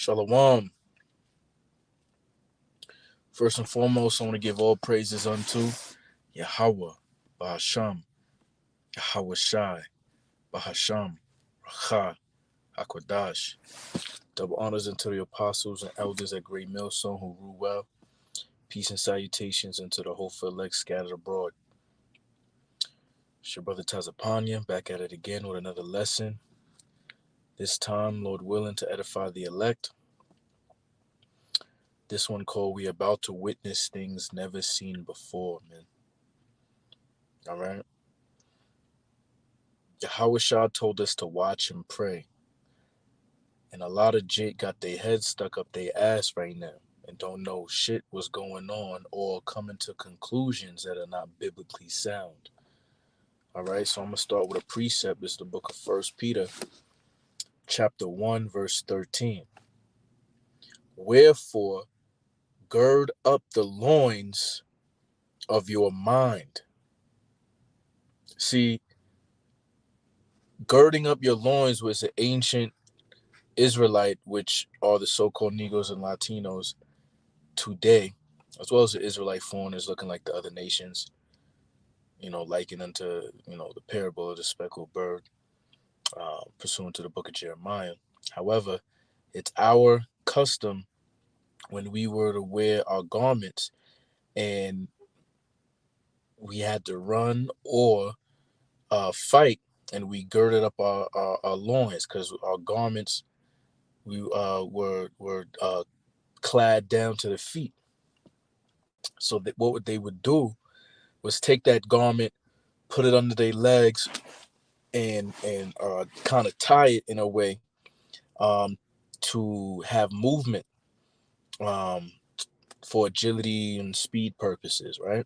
Shalom. First and foremost, I want to give all praises unto Yahweh, Bahasham, Yahweh Shai, Bahasham, Racha, Akwadash. Double honors unto the apostles and elders at Great Millstone who rule well. Peace and salutations unto the whole elect scattered abroad. It's your brother Tazapanya back at it again with another lesson. This time, Lord willing, to edify the elect. This one called We About to Witness Things Never Seen Before, man. All right. Yahweh Shah told us to watch and pray. And a lot of jit got their heads stuck up their ass right now and don't know shit what's going on or coming to conclusions that are not biblically sound. All right, so I'm going to start with a precept. It's the book of 1 Peter, chapter 1, verse 13. Wherefore, gird up the loins of your mind. See, girding up your loins was an ancient Israelite, which are the so-called Negroes and Latinos today, as well as the Israelite foreigners looking like the other nations, likened unto, the parable of the speckled bird, pursuant to the book of Jeremiah. However, it's our custom when we were to wear our garments and we had to run or fight, and we girded up our loins because our garments we were clad down to the feet. So that what they would do was take that garment, put it under their legs, and kind of tie it in a way to have movement for agility and speed purposes, right?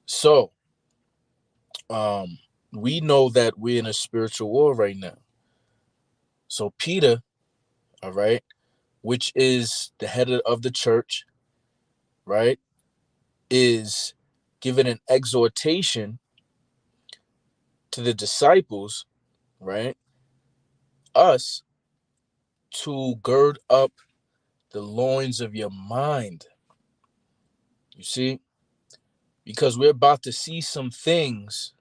So we know that we're in a spiritual war right now. So Peter, all right, which is the head of the church, right, is given an exhortation to the disciples, right, us, to gird up the loins of your mind. You see, because we're about to see some things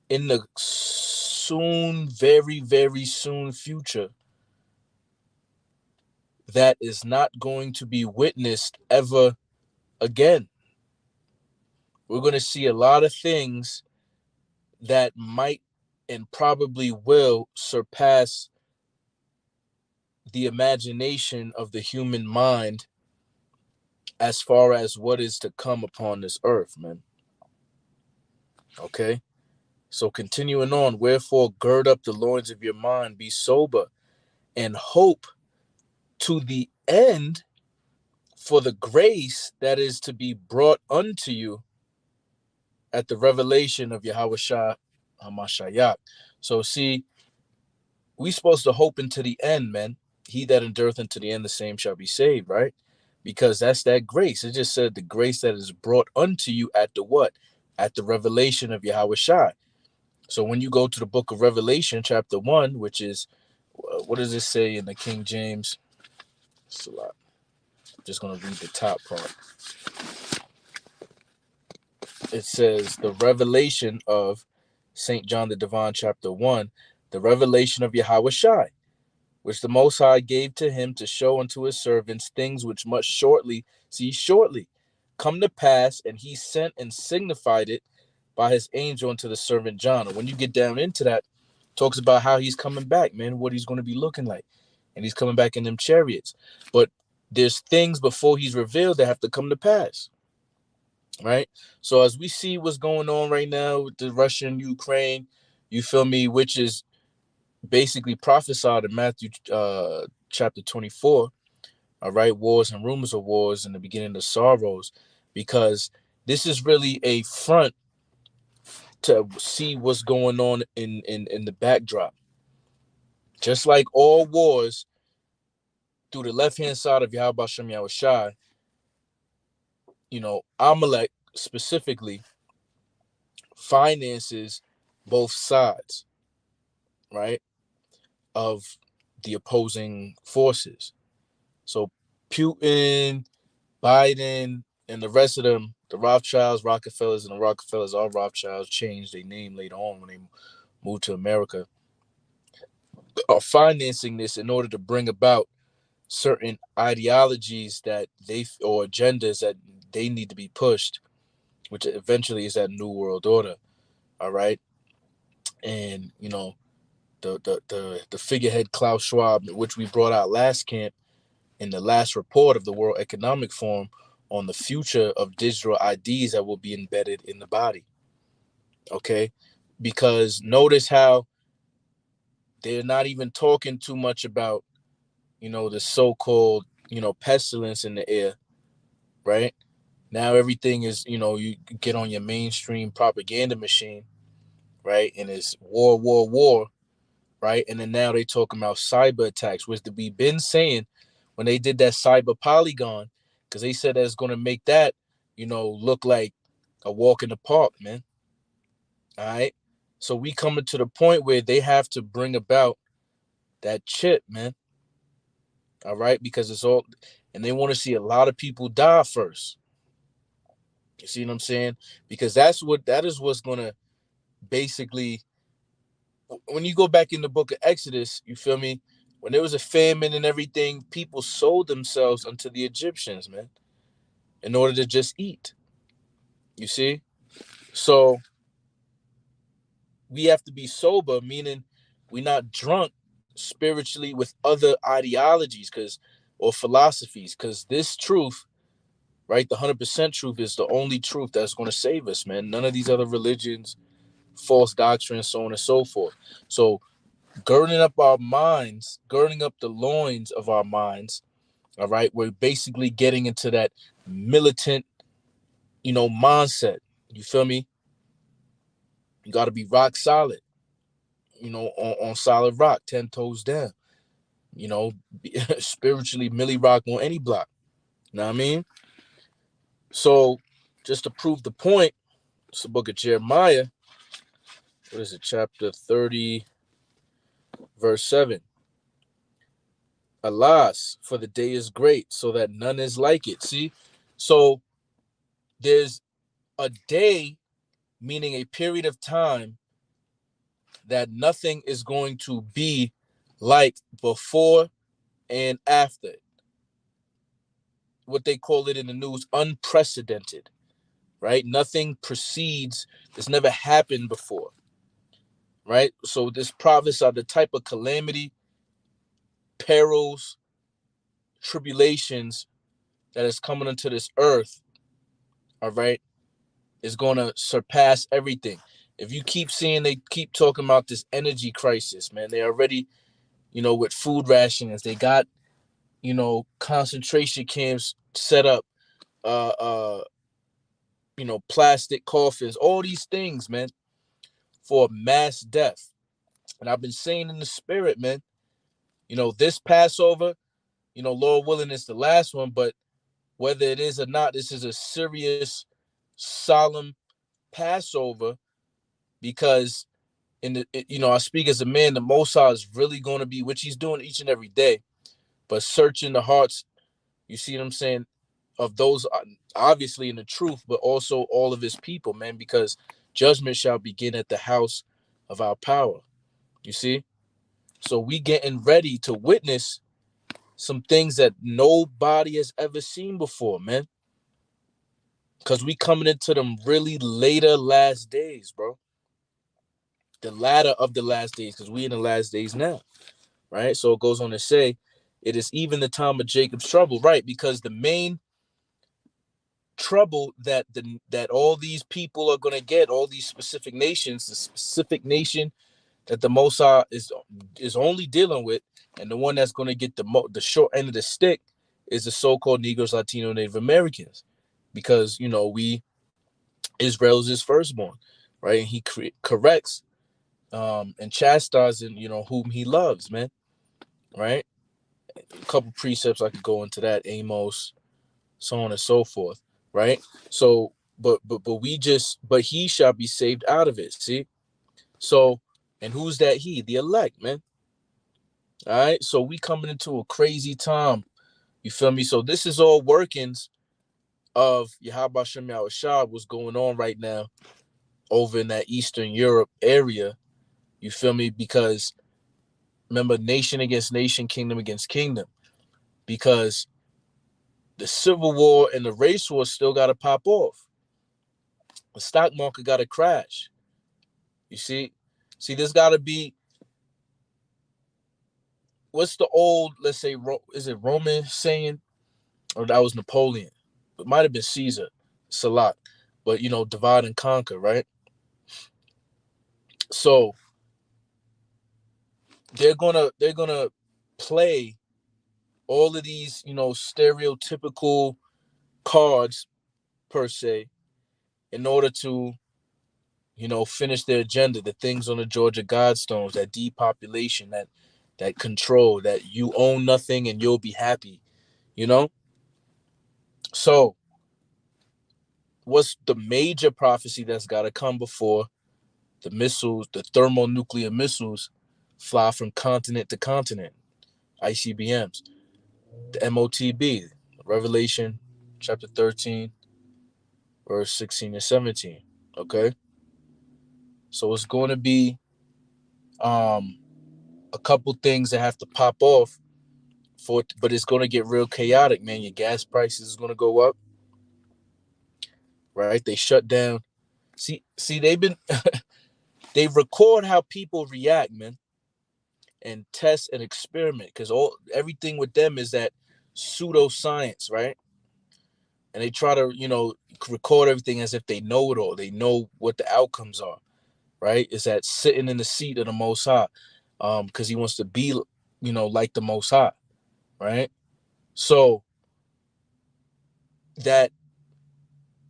in the soon, very, very soon future that is not going to be witnessed ever again. We're going to see a lot of things that might and probably will surpass the imagination of the human mind as far as what is to come upon this earth, man. Okay? So continuing on, wherefore gird up the loins of your mind, be sober, and hope to the end for the grace that is to be brought unto you at the revelation of Yahweh Shah HaMashiach. So see, we supposed to hope into the end, man. He that endureth unto the end, the same shall be saved, right? Because that's that grace. It just said the grace that is brought unto you at the what? At the revelation of Yahweh Shai. So when you go to the book of Revelation, chapter 1, which is, what does it say in the King James? It's a lot. I'm just going to read the top part. It says the revelation of St. John the Divine, chapter 1, the revelation of Yahweh Shai, which the Most High gave to him to show unto his servants things which must shortly come to pass, and he sent and signified it by his angel unto the servant John. And when you get down into that, talks about how he's coming back, man, what he's going to be looking like. And he's coming back in them chariots. But there's things before he's revealed that have to come to pass, right? So as we see what's going on right now with the Russian Ukraine, you feel me, which is basically prophesied in Matthew chapter 24, all right, wars and rumors of wars and the beginning of sorrows, because this is really a front to see what's going on in the backdrop. Just like all wars, through the left-hand side of Yahweh Shem Yahweh Shai, Amalek specifically finances both sides, right, of the opposing forces. So Putin, Biden, and the rest of them, the Rothschilds, Rockefellers, and the Rockefellers are Rothschilds, changed their name later on when they moved to America, are financing this in order to bring about certain ideologies that they or agendas that they need to be pushed, which eventually is that new world order. All right, and the figurehead Klaus Schwab, which we brought out last camp in the last report of the World Economic Forum on the future of digital IDs that will be embedded in the body. Okay, because notice how they're not even talking too much about the so-called pestilence in the air, right? Now everything is, you get on your mainstream propaganda machine, right? And it's war, war, war, right? And then now they talking about cyber attacks, which we've been saying when they did that cyber polygon, because they said that's going to make that, look like a walk in the park, man. All right. So we coming to the point where they have to bring about that chip, man. All right. Because it's all, and they want to see a lot of people die first. You see what I'm saying? Because that is what's going to basically, when you go back in the book of Exodus, you feel me? When there was a famine and everything, people sold themselves unto the Egyptians, man, in order to just eat. You see? So we have to be sober, meaning we're not drunk spiritually with other ideologies or philosophies, because this truth, right, the 100% truth is the only truth that's going to save us, man. None of these other religions, false doctrines, so on and so forth. So girding up our minds, girding up the loins of our minds, all right, we're basically getting into that militant, mindset. You feel me? You got to be rock solid, on solid rock, 10 toes down, spiritually Millie rock on any block. You know what I mean? So just to prove the point, it's the book of Jeremiah. What is it? Chapter 30, verse 7. Alas, for the day is great, so that none is like it. See? So there's a day, meaning a period of time that nothing is going to be like before and after. What they call it in the news, unprecedented, right? Nothing precedes, it's never happened before, right? So this prophets are the type of calamity, perils, tribulations that is coming into this earth, all right, is going to surpass everything. If you keep seeing, they keep talking about this energy crisis, man. They already, with food rationings, they got, concentration camps set up, uh, uh, plastic coffins, all these things, man, for mass death. And I've been saying in the spirit, man, this Passover, Lord willing, is the last one, but whether it is or not, this is a serious, solemn Passover, because I speak as a man, the Most High is really going to be, which he's doing each and every day, but searching the hearts, you see what I'm saying, of those obviously in the truth, but also all of his people, man, because judgment shall begin at the house of our power. You see? So we getting ready to witness some things that nobody has ever seen before, man. Because we coming into them really later last days, bro. The latter of the last days, because we in the last days now, right? So it goes on to say, it is even the time of Jacob's trouble, right? Because the main trouble that all these people are going to get, all these specific nations, the specific nation that the Mossad is only dealing with, and the one that's going to get the short end of the stick, is the so-called Negroes, Latino, Native Americans, because Israel's his firstborn, right? And he corrects and chastises whom he loves, man, right? A couple precepts I could go into that, Amos, so on and so forth, right? So, but he shall be saved out of it. See, so, and who's that he? The elect, man. All right, so we coming into a crazy time. You feel me? So this is all workings of Yahweh Shem Yahushua, what's going on right now over in that Eastern Europe area. You feel me? Because remember, nation against nation, kingdom against kingdom. Because the civil war and the race war still got to pop off. The stock market got to crash. You see, there's got to be, what's the old, let's say, is it Roman saying, or that was Napoleon? It might have been Caesar, Salat, but divide and conquer, right? So they're gonna play all of these, stereotypical cards per se, in order to, finish their agenda, the things on the Georgia Guidestones, that depopulation, that control, that you own nothing and you'll be happy, you know? So what's the major prophecy that's gotta come before the missiles, the thermonuclear missiles fly from continent to continent? ICBMs, the MOTB, Revelation chapter 13, verse 16 and 17. Okay. So it's going to be a couple things that have to pop off for it, but it's going to get real chaotic, man. Your gas prices is going to go up, right? They shut down. See, they've been they record how people react, man, and test and experiment, because everything with them is that pseudoscience, right? And they try to, record everything as if they know it all. They know what the outcomes are, right? Is that sitting in the seat of the Most High, because he wants to be, like the Most High, right? So that,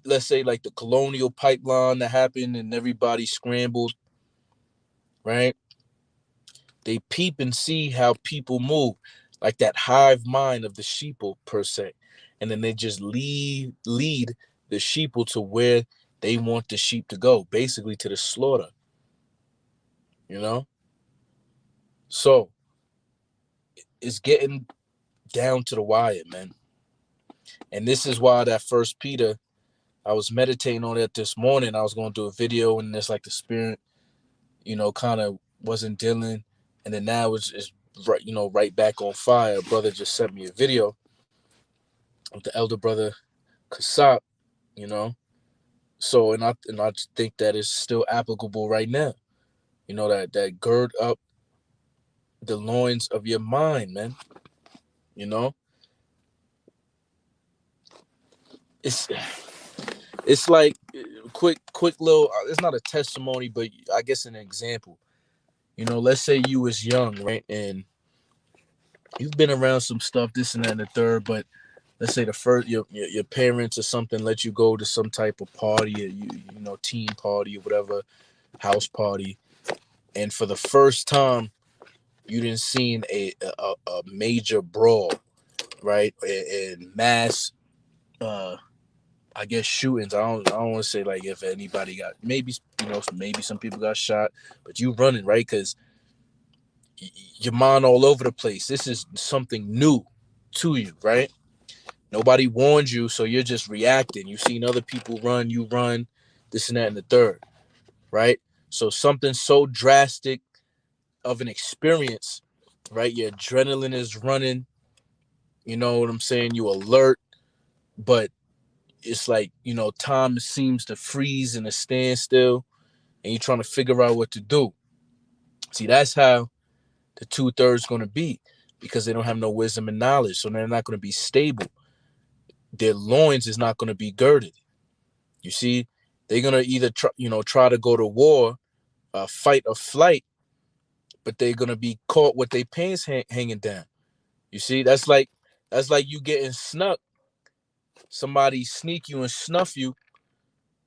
let's say, like the colonial pipeline that happened and everybody scrambled, right? They peep and see how people move, like that hive mind of the sheeple per se, and then they just lead the sheeple to where they want the sheep to go, basically to the slaughter, you know. So it's getting down to the wire, man. And this is why that First Peter, I was meditating on it this morning. I was going to do a video, and it's like the spirit, kind of wasn't dealing, and then now it's right, right back on fire. Brother just sent me a video of the elder brother Kasap, you know. So and I think that is still applicable right now. That gird up the loins of your mind, man. You know, it's it's like quick little. It's not a testimony, but I guess an example. Let's say you was young, right, and you've been around some stuff, this and that and the third, but let's say the first your parents or something let you go to some type of party, or teen party or whatever, house party, and for the first time you didn't seen a major brawl, right, and mass I guess shootings. I don't want to say like if anybody got, maybe some people got shot, but you running, right, because your mind all over the place. This is something new to you, right? Nobody warned you, so you're just reacting. You've seen other people run, you run, this and that and the third, right? So something so drastic of an experience, right? Your adrenaline is running. You know what I'm saying? You alert, but it's like, time seems to freeze in a standstill, and you're trying to figure out what to do. See, that's how the 2/3 going to be, because they don't have no wisdom and knowledge. So they're not going to be stable. Their loins is not going to be girded. You see, they're going to either try to go to war, fight or flight, but they're going to be caught with their pants hanging down. You see, that's like you getting snuck. Somebody sneak you and snuff you,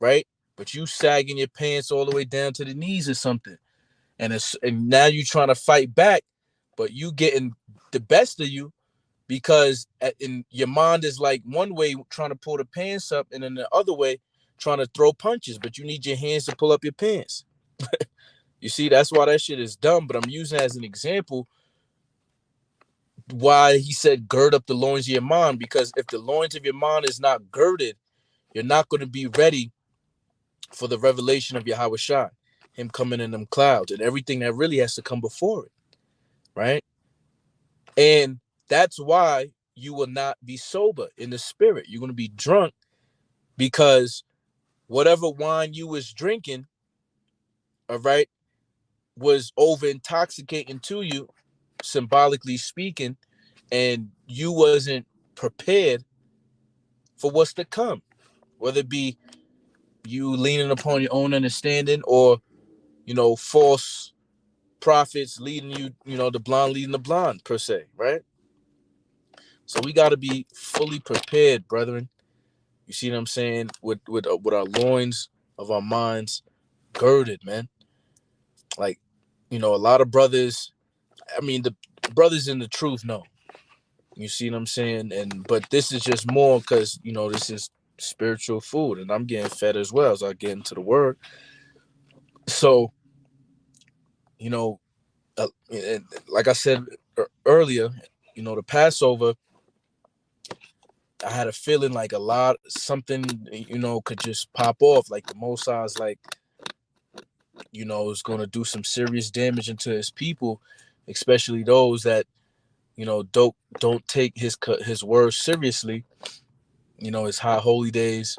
right? But you sagging your pants all the way down to the knees or something. And now you trying to fight back, but you getting the best of you, because in your mind is like one way trying to pull the pants up, and then the other way trying to throw punches, but you need your hands to pull up your pants. You see, that's why that shit is dumb, but I'm using it as an example why he said gird up the loins of your mind, because if the loins of your mind is not girded, you're not going to be ready for the revelation of Yahweh Shai, him coming in them clouds and everything that really has to come before it, right? And that's why you will not be sober in the spirit. You're going to be drunk because whatever wine you was drinking, all right, was over intoxicating to you, symbolically speaking, and you wasn't prepared for what's to come, whether it be you leaning upon your own understanding or, false prophets leading you, the blind leading the blind per se, right? So we got to be fully prepared, brethren. You see what I'm saying? With our loins of our minds girded, man. Like, a lot of brothers, I mean, the brothers in the truth know. You see what I'm saying? But this is just more because, this is spiritual food and I'm getting fed as well as I get into the word. So, you know, like I said earlier, the Passover, I had a feeling like something, could just pop off. Like the Mosai's like, is going to do some serious damage into his people, especially those that, don't take his word seriously, his high holy days,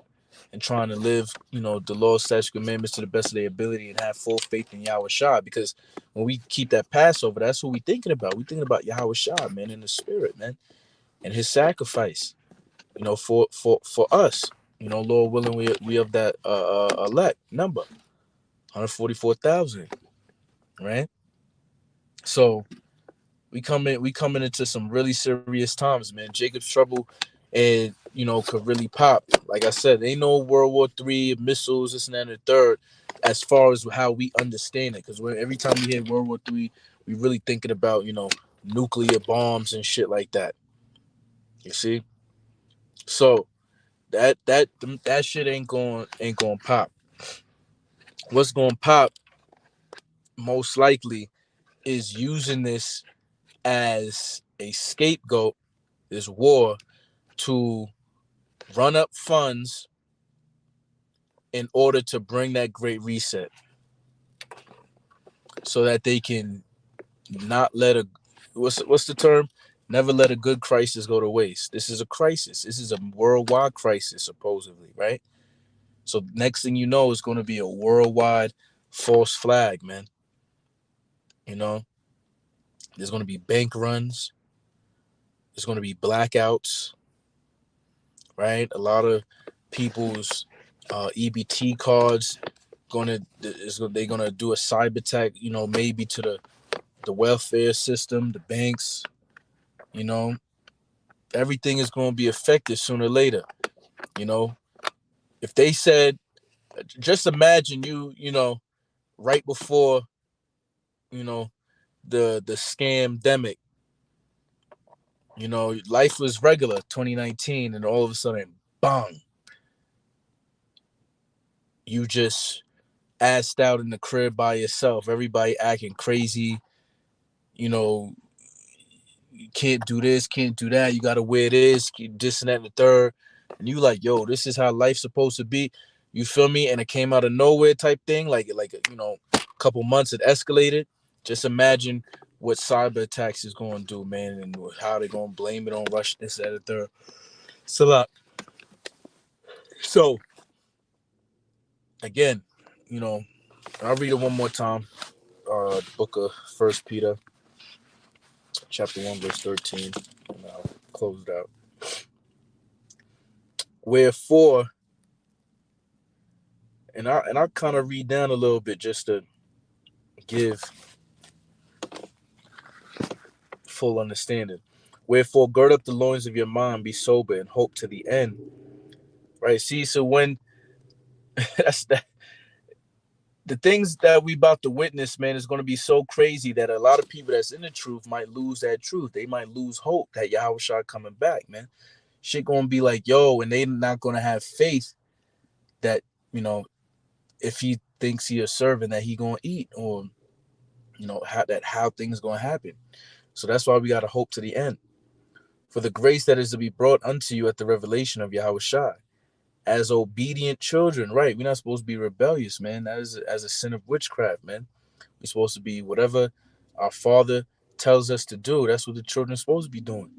and trying to live, the law, statutes, commandments to the best of their ability and have full faith in Yahweh Shai. Because when we keep that Passover, that's who we thinking about. We thinking about Yahweh Shai, man, in the spirit, man, and his sacrifice, for us. Lord willing, we of that elect number, 144,000, right? So we coming into some really serious times, man. Jacob's trouble, and could really pop. Like I said, ain't no World War III missiles, this and that, and the third, as far as how we understand it. Because every time we hear World War III, we really thinking about nuclear bombs and shit like that. You see, so that shit ain't going pop. What's going to pop most likely is using this as a scapegoat, this war, to run up funds in order to bring that great reset, so that they can not let what's the term? Never let a good crisis go to waste. This is a crisis. This is a worldwide crisis, supposedly, right? So next thing you know, it's going to be a worldwide false flag, man. There's going to be bank runs. There's going to be blackouts, right? A lot of people's EBT cards they're gonna do a cyber attack, maybe to the welfare system, the banks, you know, everything is gonna be affected sooner or later. You know, if they said, just imagine right before, you know, the scam demic, life was regular 2019, and all of a sudden, bang, you just assed out in the crib by yourself, everybody acting crazy, you know, you can't do this, can't do that, you gotta wear this and that and the third. And you like, yo, this is how life's supposed to be. You feel me? And it came out of nowhere type thing, like a couple months it escalated. Just imagine what cyber attacks is going to do, man, and how they're going to blame it on Russia, this, that, and the third. So again, you know, I'll read it one more time. Book of First Peter, chapter 1, verse 13, and I'll close it out. Wherefore, and I kind of read down a little bit just to give full understanding. Wherefore, gird up the loins of your mind, be sober, and hope to the end. Right? See, so when that's that, the things that we about to witness, man, is going to be so crazy that a lot of people that's in the truth might lose that truth. They might lose hope that Yahweh Shai coming back, man. Shit going to be like, yo, and they not going to have faith that, if he thinks he a servant that he going to eat, or, how things going to happen. So that's why we got to hope to the end. For the grace that is to be brought unto you at the revelation of Yahweh Shai, as obedient children, right? We're not supposed to be rebellious, man. That is as a sin of witchcraft, man. We're supposed to be whatever our Father tells us to do. That's what the children are supposed to be doing.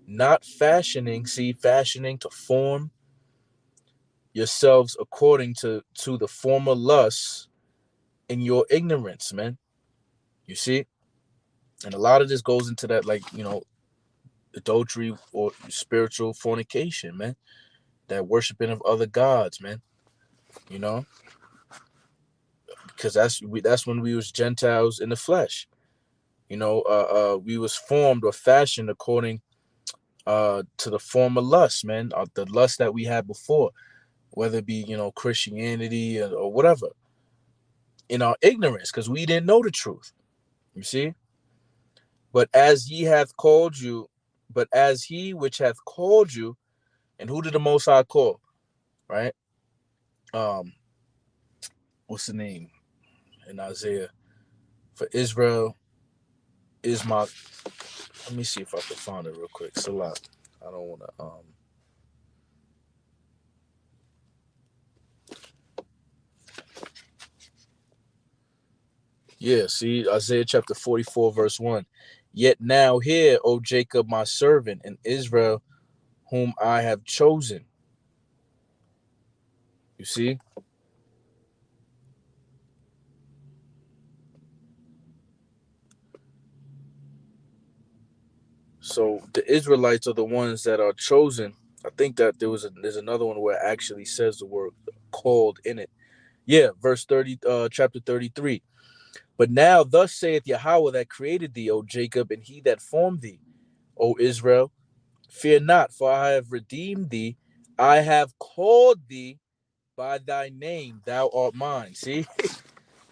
Not fashioning to form yourselves according to the former lusts in your ignorance, man. You see? And a lot of this goes into that, like, adultery or spiritual fornication, man. That worshiping of other gods, man. Because that's when we was Gentiles in the flesh. We was formed or fashioned according to the former lust, man, the lust that we had before, whether it be Christianity or whatever, in our ignorance, because we didn't know the truth. You see, but as he which hath called you, and who did the Most High call, right? What's the name in Isaiah? For Israel is my. Let me see if I can find it real quick. Salat. I don't want to. Yeah, see, Isaiah chapter 44, verse 1. Yet now hear, O Jacob, my servant, and Israel, whom I have chosen. You see? So the Israelites are the ones that are chosen. I think that there's another one where it actually says the word called in it. Yeah, verse 30, chapter 33. But now thus saith Yahweh that created thee, O Jacob, and he that formed thee, O Israel. Fear not, for I have redeemed thee. I have called thee by thy name, thou art mine. See?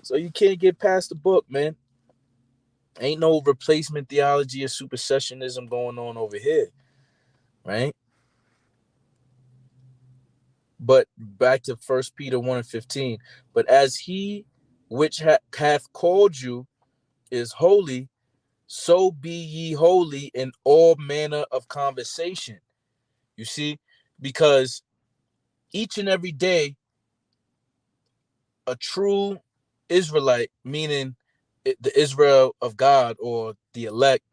So you can't get past the book, man. Ain't no replacement theology or supersessionism going on over here, right? But back to 1 Peter 1 and 15. But as he which hath called you is holy, so be ye holy in all manner of conversation. You see? Because each and every day, a true Israelite, meaning the Israel of God or the elect,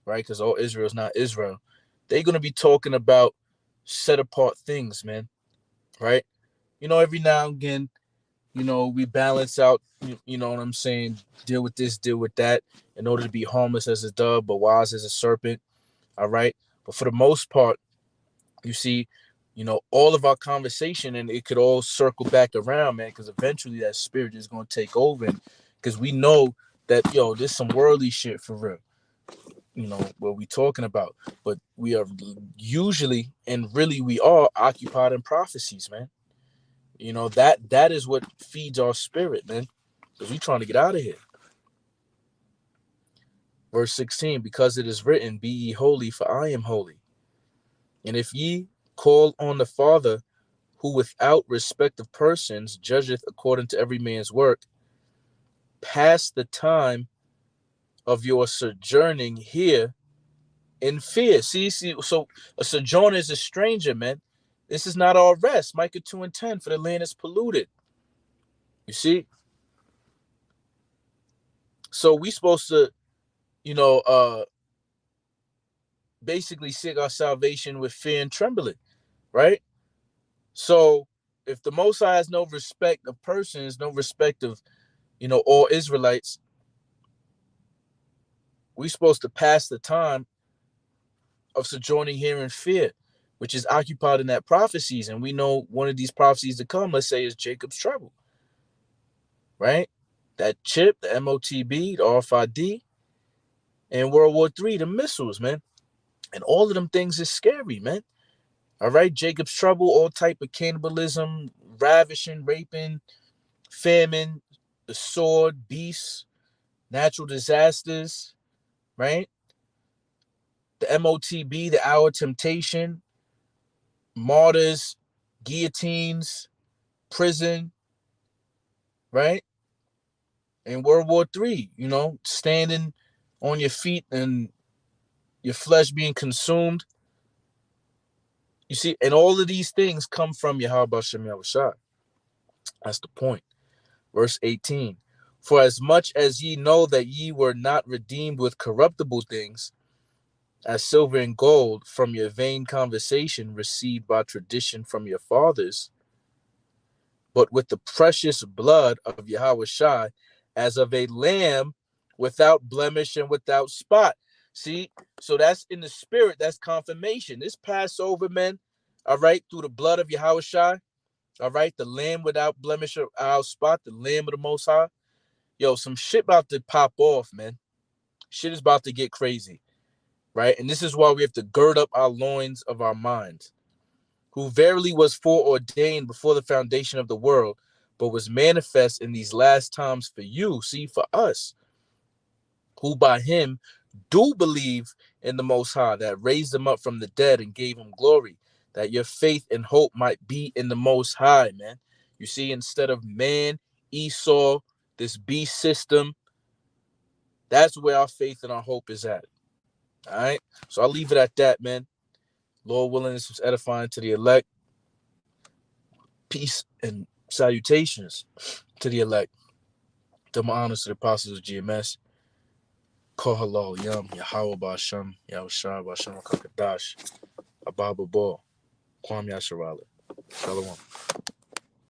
right? Because all Israel is not Israel. They're going to be talking about set apart things, man, right? Every now and again, we balance out, you know what I'm saying? Deal with this, deal with that, in order to be harmless as a dove, but wise as a serpent, all right? But for the most part, you see, all of our conversation, and it could all circle back around, man, because eventually that spirit is going to take over. Because we know that, there's some worldly shit for real, what we talking about. But we are usually, and really we are occupied in prophecies, man. That is what feeds our spirit, man, because we trying to get out of here. Verse 16, because it is written, be ye holy, for I am holy. And if ye call on the Father, who without respect of persons judgeth according to every man's work, pass the time of your sojourning here in fear. See, so a sojourner is a stranger, man. This is not our rest. Micah 2 and 10, for the land is polluted. You see? So we supposed to, basically seek our salvation with fear and trembling, right? So if the Most High has no respect of persons, no respect of, all Israelites, we supposed to pass the time of sojourning here in fear, which is occupied in that prophecies. And we know one of these prophecies to come, let's say, is Jacob's trouble, right? That chip, the MOTB, the RFID, and World War III, the missiles, man. And all of them things is scary, man. All right, Jacob's trouble, all type of cannibalism, ravishing, raping, famine, the sword, beasts, natural disasters, right? The MOTB, the hour of temptation, martyrs, guillotines, prison, right? In World War III, standing on your feet and your flesh being consumed. You see, and all of these things come from Yahweh Bashem Yahushua. That's the point. Verse 18. For as much as ye know that ye were not redeemed with corruptible things, as silver and gold, from your vain conversation received by tradition from your fathers, but with the precious blood of Yahweh Shai, as of a lamb without blemish and without spot. See, so that's in the spirit, that's confirmation. This Passover, man, all right, through the blood of Yahweh Shai, all right, the lamb without blemish or without spot, the lamb of the Most High. Yo, some shit about to pop off, man. Shit is about to get crazy, right? And this is why we have to gird up our loins of our minds, who verily was foreordained before the foundation of the world, but was manifest in these last times for you, see, for us, who by him do believe in the Most High, that raised him up from the dead and gave him glory, that your faith and hope might be in the Most High, man. You see, instead of man, Esau, this beast system, that's where our faith and our hope is at. All right? So I'll leave it at that, man. Lord willing, this was edifying to the elect. Peace and salutations to the elect. To my honors to the apostles of GMS. Kohalal Yam, Yahweh Basham, Yahushua Basham Kakadash, Ababa Ball, Kwam Yasharala. Shalom.